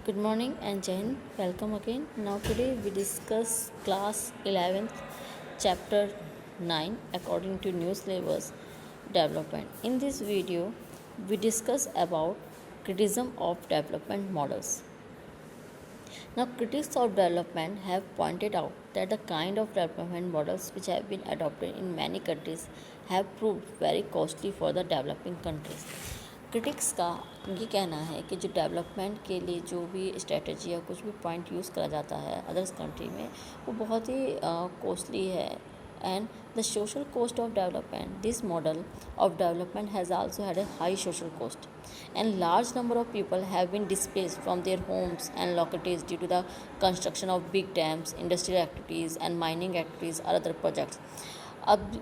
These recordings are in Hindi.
Good morning and Jai Hind. Welcome again. Now today we discuss class 11th chapter 9 according to new syllabus development. In this video we discuss about criticism of development models. Now critics of development have pointed out that the kind of development models which have been adopted in many countries have proved very costly for the developing countries. Critics का ये कहना है कि जो डेवलपमेंट के लिए जो भी स्ट्रेटजी या कुछ भी पॉइंट यूज़ करा जाता है अदर्स कंट्री में वो बहुत ही कॉस्टली है and the social cost of development. This model of development has also had a high social cost, and large number of people have been displaced from their homes and localities due to the construction of big dams, industrial activities and mining activities or other projects. अब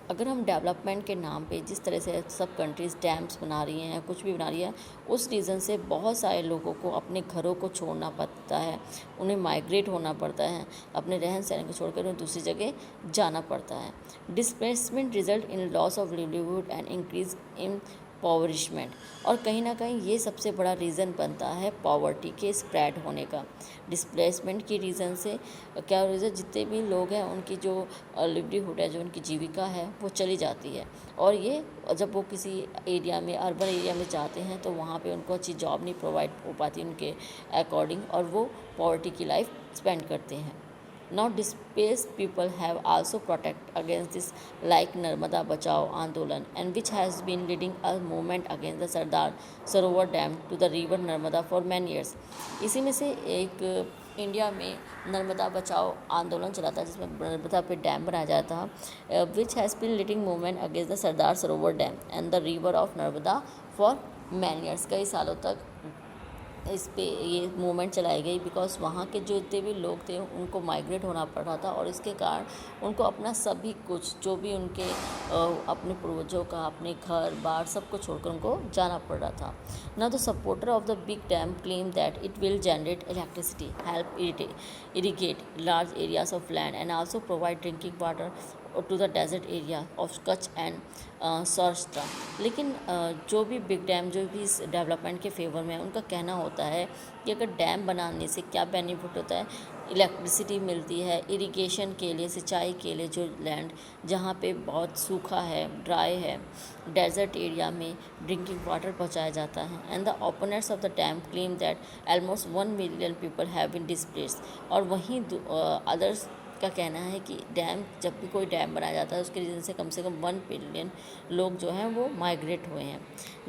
अगर हम डेवलपमेंट के नाम पे जिस तरह से सब कंट्रीज़ डैम्स बना रही हैं कुछ भी बना रही है उस रीज़न से बहुत सारे लोगों को अपने घरों को छोड़ना पड़ता है, उन्हें माइग्रेट होना पड़ता है, अपने रहन सहन को छोड़कर उन्हें दूसरी जगह जाना पड़ता है. Displacement result in loss of livelihood and increase in impoverishment, और कहीं ना कहीं ये सबसे बड़ा रीज़न बनता है पॉवर्टी के स्प्रेड होने का. डिस्प्लेसमेंट की रीज़न से क्या रीज़न, जितने भी लोग हैं उनकी जो लिवलीहुड है, जो उनकी जीविका है वो चली जाती है, और ये जब वो किसी एरिया में अर्बन एरिया में जाते हैं तो वहाँ पे उनको अच्छी जॉब नहीं प्रोवाइड हो पाती उनके अकॉर्डिंग, और वो पॉवर्टी की लाइफ स्पेंड करते हैं. Now displaced people have also protested against this, like Narmada Bachao Andolan, and which has been leading a movement against the Sardar Sarovar Dam to the river Narmada for many years. इसी में से एक इंडिया में नर्मदा बचाओ आंदोलन चला था जिसमें नर्मदा पे डैम बनाया जाता था, which has been leading movement against the Sardar Sarovar dam and the river of Narmada for many years. कई सालों तक इस पे ये मूवमेंट चलाई गई बिकॉज वहाँ के जो जितने भी लोग थे उनको माइग्रेट होना पड़ रहा था, और इसके कारण उनको अपना सभी कुछ जो भी उनके अपने पूर्वजों का अपने घर बार सब कुछ छोड़कर उनको जाना पड़ रहा था. Now the supporter of the big dam claim that it will generate electricity, help irrigate large areas of land and also provide drinking water to the desert area of Kutch and Saurashtra. लेकिन जो भी बिग डैम जो भी इस डेवलपमेंट के फेवर में है उनका कहना होता है कि अगर डैम बनाने से क्या बेनिफिट होता है, इलेक्ट्रिसिटी मिलती है, इरिगेशन के लिए सिंचाई के लिए जो लैंड जहाँ पे बहुत सूखा है ड्राई है डेजर्ट एरिया में ड्रिंकिंग वाटर पहुँचाया जाता है. And the opponents of the dam claim that almost 1 million people have been displaced, और वहीं अदर्स का कहना है कि डैम जब भी कोई डैम बनाया जाता है उसके रीज़न से कम 1 बिलियन लोग जो हैं वो माइग्रेट हुए हैं.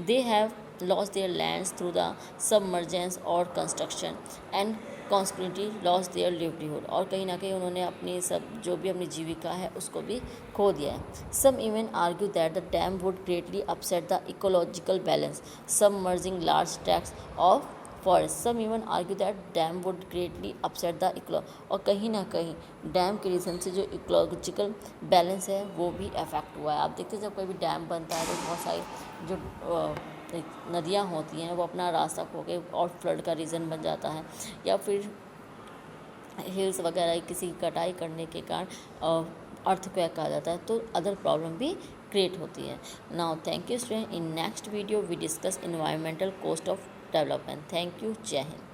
They have lost their lands through the submergence और construction and consequently lost their livelihood, और कहीं ना कहीं उन्होंने अपनी सब जो भी अपनी जीविका है उसको भी खो दिया है. Some even argue that the dam would greatly upset the ecological balance submerging large tracts of forest. Some even argue that dam would greatly upset the और कहीं ना कहीं डैम के रीज़न से जो इकोलॉजिकल बैलेंस है वो भी अफेक्ट हुआ है. आप देखते हैं जब कोई भी डैम बनता है तो बहुत सारी जो नदियाँ होती हैं वो अपना रास्ता खो के और फ्लड का रीज़न बन जाता है, या फिर हिल्स वगैरह किसी की कटाई करने के कारण अर्थक्वेक आ जाता है, तो अदर प्रॉब्लम भी क्रिएट होती है. Now thank you student. In next video we discuss environmental cost of development. Thank you. Jai Hind.